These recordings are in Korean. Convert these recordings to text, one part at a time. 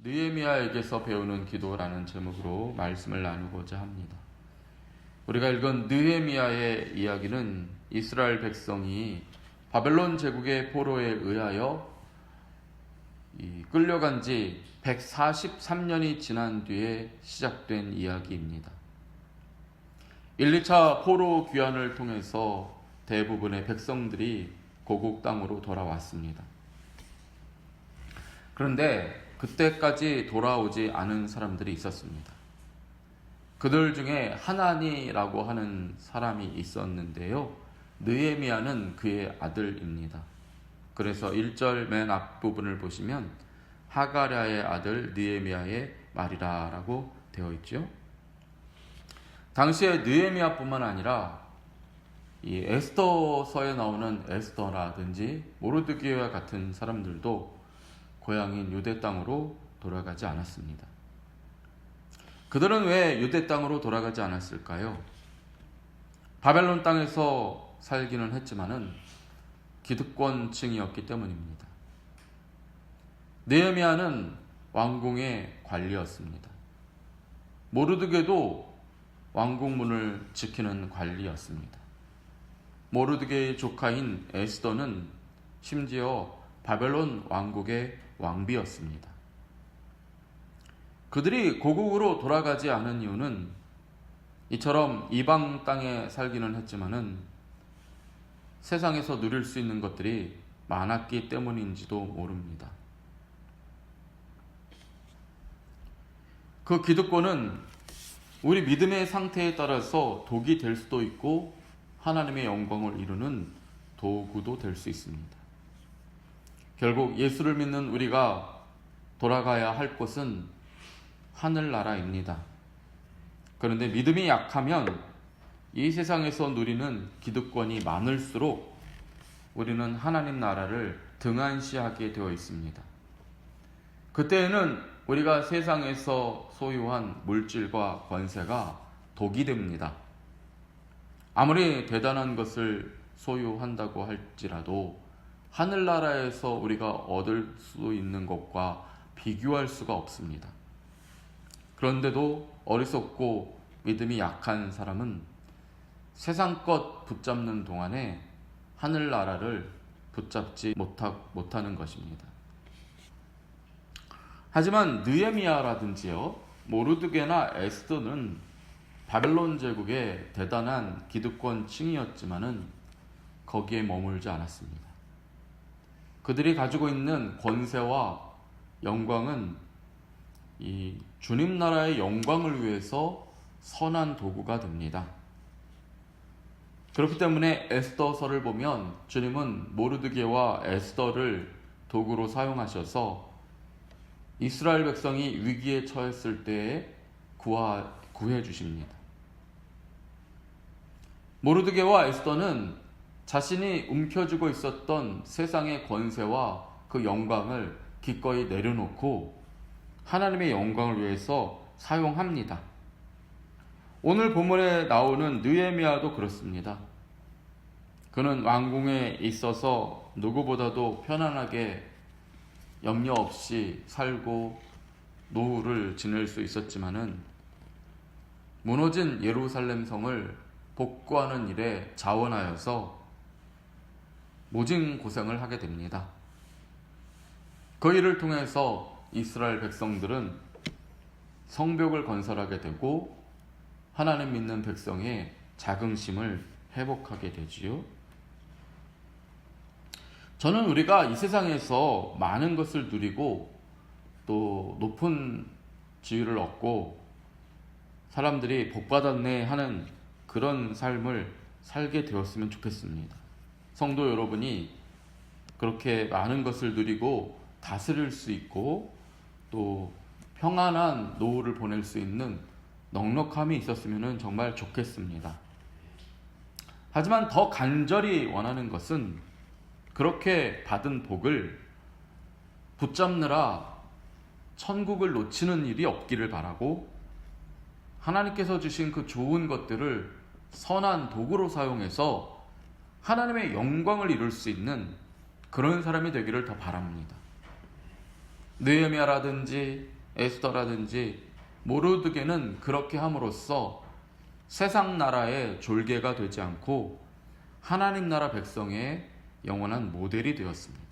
느헤미야에게서 배우는 기도라는 제목으로 말씀을 나누고자 합니다. 우리가 읽은 느헤미야의 이야기는 이스라엘 백성이 바벨론 제국의 포로에 의하여 끌려간 지 143년이 지난 뒤에 시작된 이야기입니다. 1, 2차 포로 귀환을 통해서 대부분의 백성들이 고국 땅으로 돌아왔습니다. 그런데 그때까지 돌아오지 않은 사람들이 있었습니다. 그들 중에 하나니라고 하는 사람이 있었는데요. 느헤미야는 그의 아들입니다. 그래서 1절 맨 앞부분을 보시면 하가랴의 아들 느헤미야의 말이라 라고 되어 있죠. 당시에 느헤미야뿐만 아니라 이 에스더서에 나오는 에스더라든지 모르드게와 같은 사람들도 고향인 유대 땅으로 돌아가지 않았습니다. 그들은 왜 유대 땅으로 돌아가지 않았을까요? 바벨론 땅에서 살기는 했지만은 기득권층이었기 때문입니다. 느헤미야는 왕궁의 관리였습니다. 모르드게도 왕궁문을 지키는 관리였습니다. 모르드게의 조카인 에스더는 심지어 바벨론 왕국의 왕비였습니다. 그들이 고국으로 돌아가지 않은 이유는 이처럼 이방 땅에 살기는 했지만은 세상에서 누릴 수 있는 것들이 많았기 때문인지도 모릅니다. 그 기득권은 우리 믿음의 상태에 따라서 독이 될 수도 있고 하나님의 영광을 이루는 도구도 될 수 있습니다. 결국 예수를 믿는 우리가 돌아가야 할 곳은 하늘나라입니다. 그런데 믿음이 약하면 이 세상에서 누리는 기득권이 많을수록 우리는 하나님 나라를 등한시하게 되어 있습니다. 그때에는 우리가 세상에서 소유한 물질과 권세가 독이 됩니다. 아무리 대단한 것을 소유한다고 할지라도 하늘나라에서 우리가 얻을 수 있는 것과 비교할 수가 없습니다. 그런데도 어리석고 믿음이 약한 사람은 세상 것 붙잡는 동안에 하늘나라를 붙잡지 못하는 것입니다. 하지만 느헤미야라든지요, 모르드게나 에스더는 바벨론 제국의 대단한 기득권층이었지만은 거기에 머물지 않았습니다. 그들이 가지고 있는 권세와 영광은 이 주님 나라의 영광을 위해서 선한 도구가 됩니다. 그렇기 때문에 에스더서를 보면 주님은 모르드게와 에스더를 도구로 사용하셔서 이스라엘 백성이 위기에 처했을 때에 구해 주십니다. 모르드게와 에스더는 자신이 움켜쥐고 있었던 세상의 권세와 그 영광을 기꺼이 내려놓고 하나님의 영광을 위해서 사용합니다. 오늘 본문에 나오는 느헤미야도 그렇습니다. 그는 왕궁에 있어서 누구보다도 편안하게 염려 없이 살고 노후를 지낼 수 있었지만은 무너진 예루살렘 성을 복구하는 일에 자원하여서 모진 고생을 하게 됩니다. 그 일을 통해서 이스라엘 백성들은 성벽을 건설하게 되고 하나님 믿는 백성의 자긍심을 회복하게 되지요. 저는 우리가 이 세상에서 많은 것을 누리고 또 높은 지위를 얻고 사람들이 복받았네 하는 그런 삶을 살게 되었으면 좋겠습니다. 성도 여러분이 그렇게 많은 것을 누리고 다스릴 수 있고 또 평안한 노후를 보낼 수 있는 넉넉함이 있었으면 정말 좋겠습니다. 하지만 더 간절히 원하는 것은 그렇게 받은 복을 붙잡느라 천국을 놓치는 일이 없기를 바라고 하나님께서 주신 그 좋은 것들을 선한 도구로 사용해서 하나님의 영광을 이룰 수 있는 그런 사람이 되기를 더 바랍니다. 느헤미야라든지 에스더라든지 모르드게는 그렇게 함으로써 세상 나라의 졸개가 되지 않고 하나님 나라 백성의 영원한 모델이 되었습니다.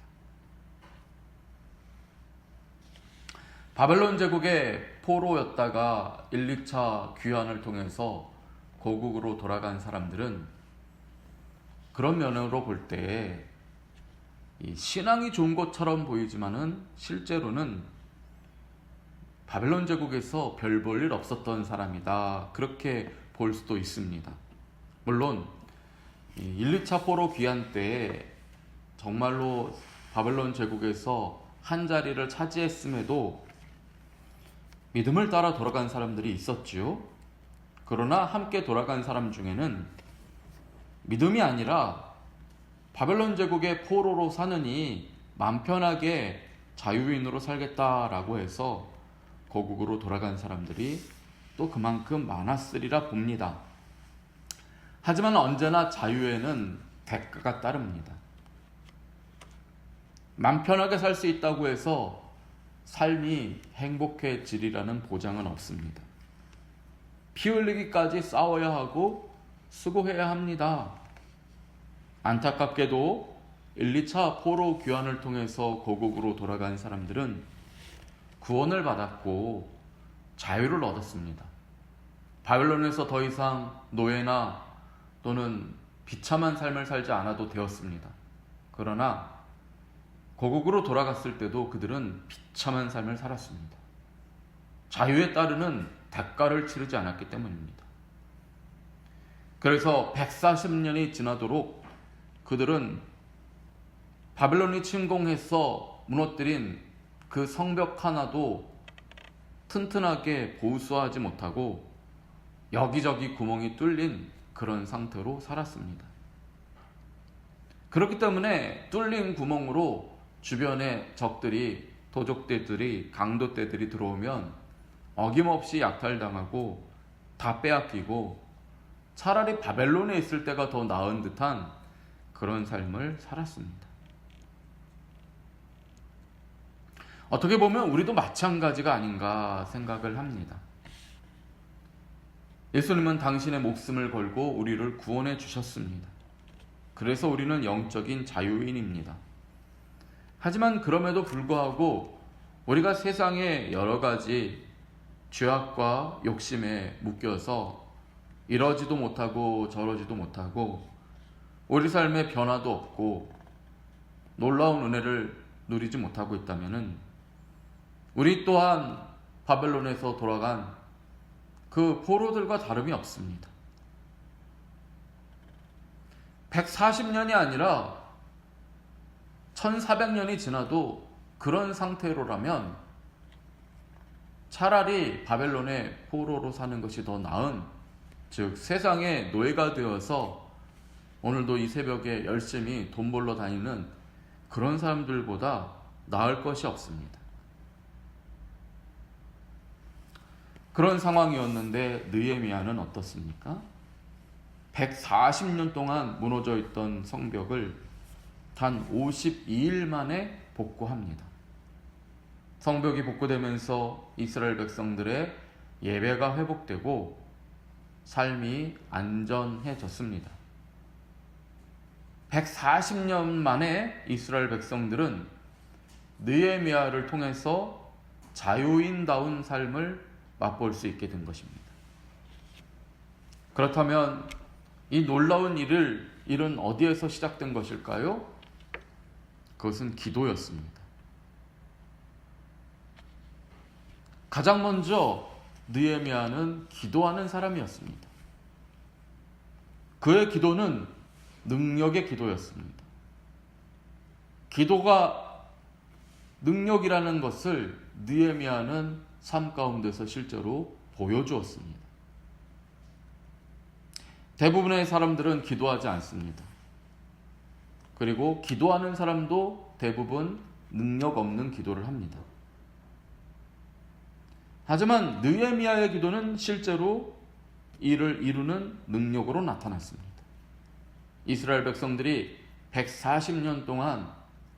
바벨론 제국의 포로였다가 1, 2차 귀환을 통해서 고국으로 돌아간 사람들은 그런 면으로 볼 때 신앙이 좋은 것처럼 보이지만은 실제로는 바벨론 제국에서 별 볼 일 없었던 사람이다, 그렇게 볼 수도 있습니다. 물론 1, 2차 포로 귀환 때 정말로 바벨론 제국에서 한 자리를 차지했음에도 믿음을 따라 돌아간 사람들이 있었지요. 그러나 함께 돌아간 사람 중에는 믿음이 아니라 바벨론 제국의 포로로 사느니 맘 편하게 자유인으로 살겠다라고 해서 고국으로 돌아간 사람들이 또 그만큼 많았으리라 봅니다. 하지만 언제나 자유에는 대가가 따릅니다. 맘 편하게 살 수 있다고 해서 삶이 행복해지리라는 보장은 없습니다. 피 흘리기까지 싸워야 하고 수고해야 합니다. 안타깝게도 1, 2차 포로 귀환을 통해서 고국으로 돌아간 사람들은 구원을 받았고 자유를 얻었습니다. 바벨론에서 더 이상 노예나 또는 비참한 삶을 살지 않아도 되었습니다. 그러나 고국으로 돌아갔을 때도 그들은 비참한 삶을 살았습니다. 자유에 따르는 대가를 치르지 않았기 때문입니다. 그래서 140년이 지나도록 그들은 바벨론이 침공해서 무너뜨린 그 성벽 하나도 튼튼하게 보수하지 못하고 여기저기 구멍이 뚫린 그런 상태로 살았습니다. 그렇기 때문에 뚫린 구멍으로 주변에 적들이, 도적대들이, 강도떼들이 들어오면 어김없이 약탈당하고 다 빼앗기고 차라리 바벨론에 있을 때가 더 나은 듯한 그런 삶을 살았습니다. 어떻게 보면 우리도 마찬가지가 아닌가 생각을 합니다. 예수님은 당신의 목숨을 걸고 우리를 구원해 주셨습니다. 그래서 우리는 영적인 자유인입니다. 하지만 그럼에도 불구하고 우리가 세상의 여러 가지 죄악과 욕심에 묶여서 이러지도 못하고 저러지도 못하고 우리 삶에 변화도 없고 놀라운 은혜를 누리지 못하고 있다면 우리 또한 바벨론에서 돌아간 그 포로들과 다름이 없습니다. 140년이 아니라 1400년이 지나도 그런 상태로라면 차라리 바벨론의 포로로 사는 것이 더 나은, 즉 세상의 노예가 되어서 오늘도 이 새벽에 열심히 돈 벌러 다니는 그런 사람들보다 나을 것이 없습니다. 그런 상황이었는데 느헤미야는 어떻습니까? 140년 동안 무너져 있던 성벽을 단 52일 만에 복구합니다. 성벽이 복구되면서 이스라엘 백성들의 예배가 회복되고 삶이 안전해졌습니다. 140년 만에 이스라엘 백성들은 느헤미야를 통해서 자유인다운 삶을 맛볼 수 있게 된 것입니다. 그렇다면 이 놀라운 일은 어디에서 시작된 것일까요? 그것은 기도였습니다. 가장 먼저 느헤미야는 기도하는 사람이었습니다. 그의 기도는 능력의 기도였습니다. 기도가 능력이라는 것을 느헤미야는 삶 가운데서 실제로 보여주었습니다. 대부분의 사람들은 기도하지 않습니다. 그리고 기도하는 사람도 대부분 능력 없는 기도를 합니다. 하지만 느헤미야의 기도는 실제로 이를 이루는 능력으로 나타났습니다. 이스라엘 백성들이 140년 동안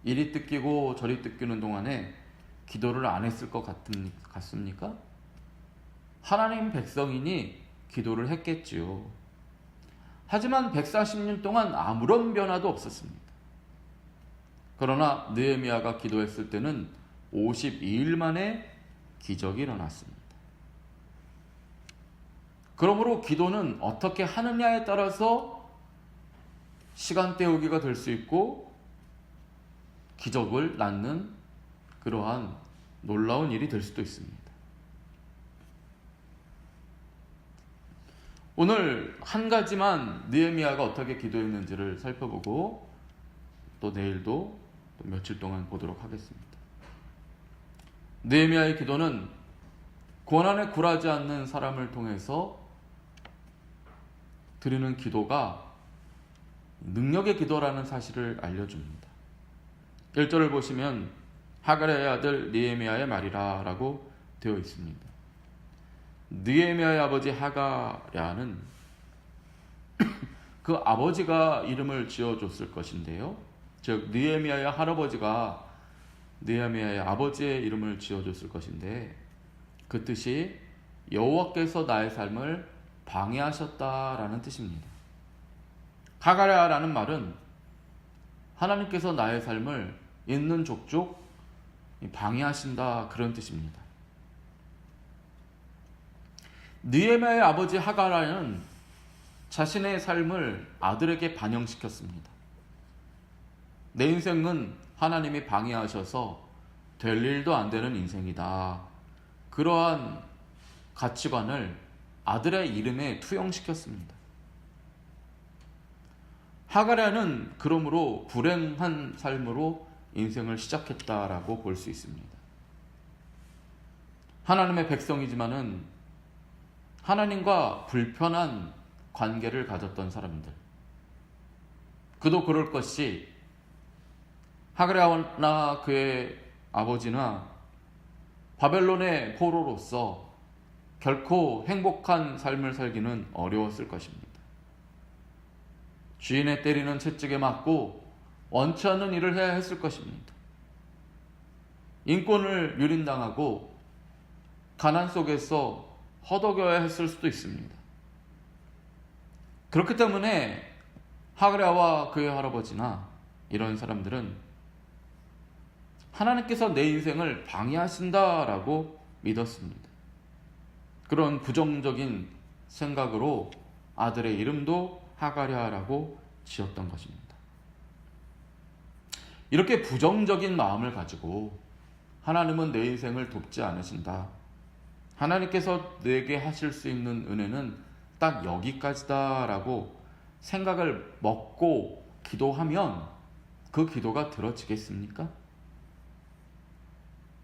이리 뜯기고 저리 뜯기는 동안에 기도를 안 했을 것 같습니까? 하나님 백성이니 기도를 했겠지요. 하지만 140년 동안 아무런 변화도 없었습니다. 그러나 느헤미야가 기도했을 때는 52일 만에 기적이 일어났습니다. 그러므로 기도는 어떻게 하느냐에 따라서 시간 때우기가 될 수 있고 기적을 낳는 그러한 놀라운 일이 될 수도 있습니다. 오늘 한 가지만 느헤미야가 어떻게 기도했는지를 살펴보고 또 내일도 또 며칠 동안 보도록 하겠습니다. 느헤미야의 기도는 고난에 굴하지 않는 사람을 통해서 드리는 기도가 능력의 기도라는 사실을 알려줍니다. 1절을 보시면 하갈의 아들 느헤미야의 말이라 라고 되어 있습니다. 느헤미야의 아버지 하갈야는 그 아버지가 이름을 지어줬을 것인데요. 즉 느헤미야의 할아버지가 느헤미야의 아버지의 이름을 지어줬을 것인데 그 뜻이 여호와께서 나의 삶을 방해하셨다라는 뜻입니다. 하갈야라는 말은 하나님께서 나의 삶을 있는 족족 방해하신다 그런 뜻입니다. 느헤미야의 아버지 하갈야는 자신의 삶을 아들에게 반영시켰습니다. 내 인생은 하나님이 방해하셔서 될 일도 안 되는 인생이다. 그러한 가치관을 아들의 이름에 투영시켰습니다. 하갈야는 그러므로 불행한 삶으로 인생을 시작했다라고 볼 수 있습니다. 하나님의 백성이지만은 하나님과 불편한 관계를 가졌던 사람들. 그도 그럴 것이 하갈야나 그의 아버지나 바벨론의 포로로서 결코 행복한 삶을 살기는 어려웠을 것입니다. 주인의 때리는 채찍에 맞고 원치 않는 일을 해야 했을 것입니다. 인권을 유린당하고 가난 속에서 허덕여야 했을 수도 있습니다. 그렇기 때문에 하갈야와 그의 할아버지나 이런 사람들은 하나님께서 내 인생을 방해하신다라고 믿었습니다. 그런 부정적인 생각으로 아들의 이름도 하갈야라고 지었던 것입니다. 이렇게 부정적인 마음을 가지고 하나님은 내 인생을 돕지 않으신다. 하나님께서 내게 하실 수 있는 은혜는 딱 여기까지다라고 생각을 먹고 기도하면 그 기도가 들어지겠습니까?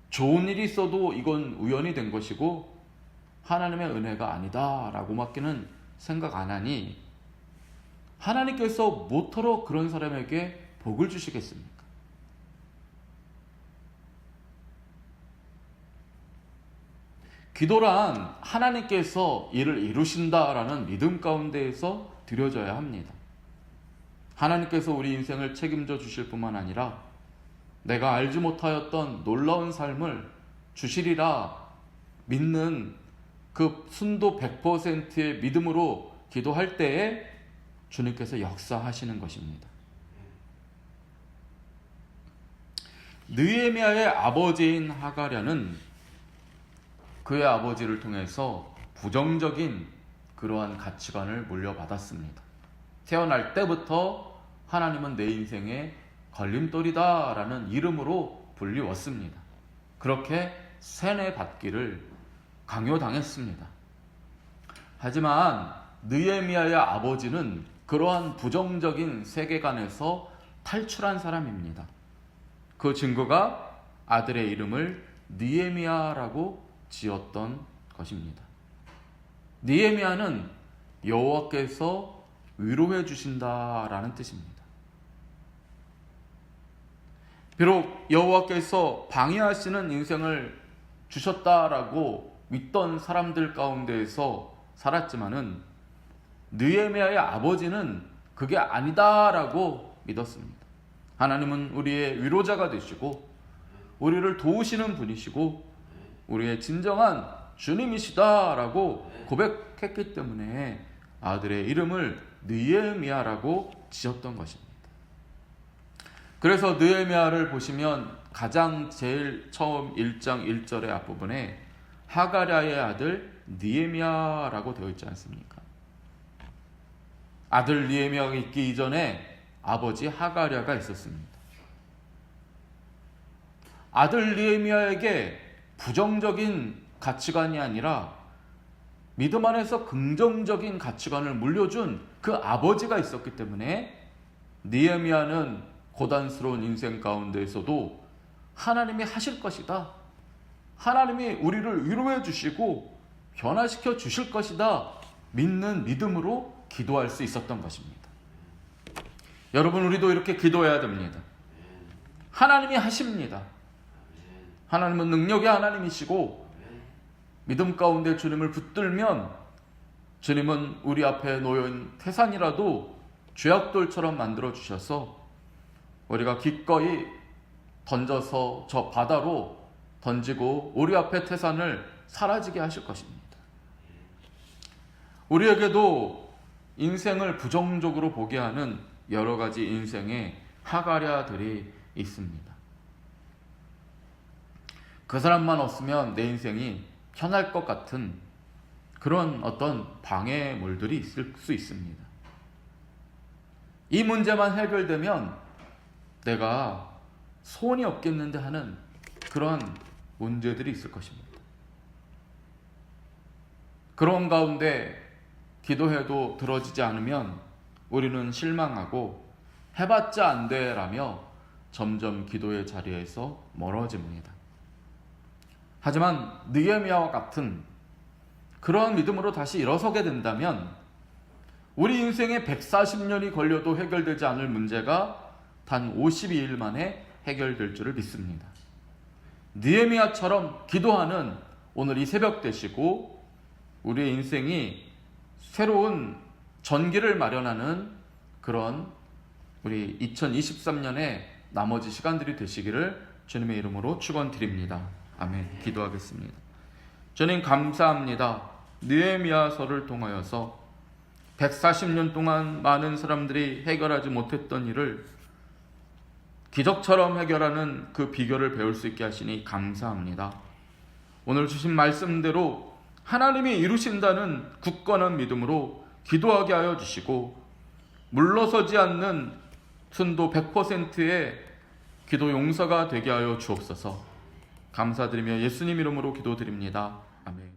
좋은 일이 있어도 이건 우연이 된 것이고 하나님의 은혜가 아니다라고 맡기는 생각 안 하니 하나님께서 모쪼록 그런 사람에게 복을 주시겠습니까? 기도란 하나님께서 이를 이루신다라는 믿음 가운데에서 드려져야 합니다. 하나님께서 우리 인생을 책임져 주실 뿐만 아니라 내가 알지 못하였던 놀라운 삶을 주시리라 믿는 그 순도 100%의 믿음으로 기도할 때에 주님께서 역사하시는 것입니다. 느헤미야의 아버지인 하갈야는 그의 아버지를 통해서 부정적인 그러한 가치관을 물려받았습니다. 태어날 때부터 하나님은 내 인생의 걸림돌이다 라는 이름으로 불리웠습니다. 그렇게 세뇌받기를 강요당했습니다. 하지만 느헤미야의 아버지는 그러한 부정적인 세계관에서 탈출한 사람입니다. 그 증거가 아들의 이름을 느헤미야라고 지었던 것입니다. 느헤미야는 여호와께서 위로해 주신다라는 뜻입니다. 비록 여호와께서 방해하시는 인생을 주셨다라고 믿던 사람들 가운데에서 살았지만은 느헤미야의 아버지는 그게 아니다라고 믿었습니다. 하나님은 우리의 위로자가 되시고 우리를 도우시는 분이시고 우리의 진정한 주님이시다라고 고백했기 때문에 아들의 이름을 느헤미야라고 지었던 것입니다. 그래서 느헤미야를 보시면 가장 제일 처음 1장 1절의 앞부분에 하가랴의 아들 느헤미야라고 되어 있지 않습니까? 아들 느헤미야가 있기 이전에 아버지 하가랴가 있었습니다. 아들 느헤미야에게 부정적인 가치관이 아니라 믿음 안에서 긍정적인 가치관을 물려준 그 아버지가 있었기 때문에 느헤미야는 고단스러운 인생 가운데에서도 하나님이 하실 것이다, 하나님이 우리를 위로해 주시고 변화시켜 주실 것이다 믿는 믿음으로 기도할 수 있었던 것입니다. 여러분, 우리도 이렇게 기도해야 됩니다. 하나님이 하십니다. 하나님은 능력의 하나님이시고 믿음 가운데 주님을 붙들면 주님은 우리 앞에 놓여있는 태산이라도 죄악돌처럼 만들어 주셔서 우리가 기꺼이 던져서 저 바다로 던지고 우리 앞에 태산을 사라지게 하실 것입니다. 우리에게도 인생을 부정적으로 보게 하는 여러 가지 인생의 하가랴들이 있습니다. 그 사람만 없으면 내 인생이 편할 것 같은 그런 어떤 방해물들이 있을 수 있습니다. 이 문제만 해결되면 내가 소원이 없겠는데 하는 그런 문제들이 있을 것입니다. 그런 가운데 기도해도 들어지지 않으면 우리는 실망하고 해봤자 안 돼라며 점점 기도의 자리에서 멀어집니다. 하지만 느헤미야와 같은 그러한 믿음으로 다시 일어서게 된다면 우리 인생에 140년이 걸려도 해결되지 않을 문제가 단 52일 만에 해결될 줄을 믿습니다. 느헤미야처럼 기도하는 오늘 이 새벽 되시고 우리의 인생이 새로운 전기를 마련하는 그런 우리 2023년의 나머지 시간들이 되시기를 주님의 이름으로 축원드립니다. 아멘. 기도하겠습니다. 주님, 감사합니다. 느헤미야서를 통하여서 140년 동안 많은 사람들이 해결하지 못했던 일을 기적처럼 해결하는 그 비결을 배울 수 있게 하시니 감사합니다. 오늘 주신 말씀대로 하나님이 이루신다는 굳건한 믿음으로 기도하게 하여 주시고 물러서지 않는 순도 100%의 기도 용서가 되게 하여 주옵소서. 감사드리며 예수님 이름으로 기도드립니다. 아멘.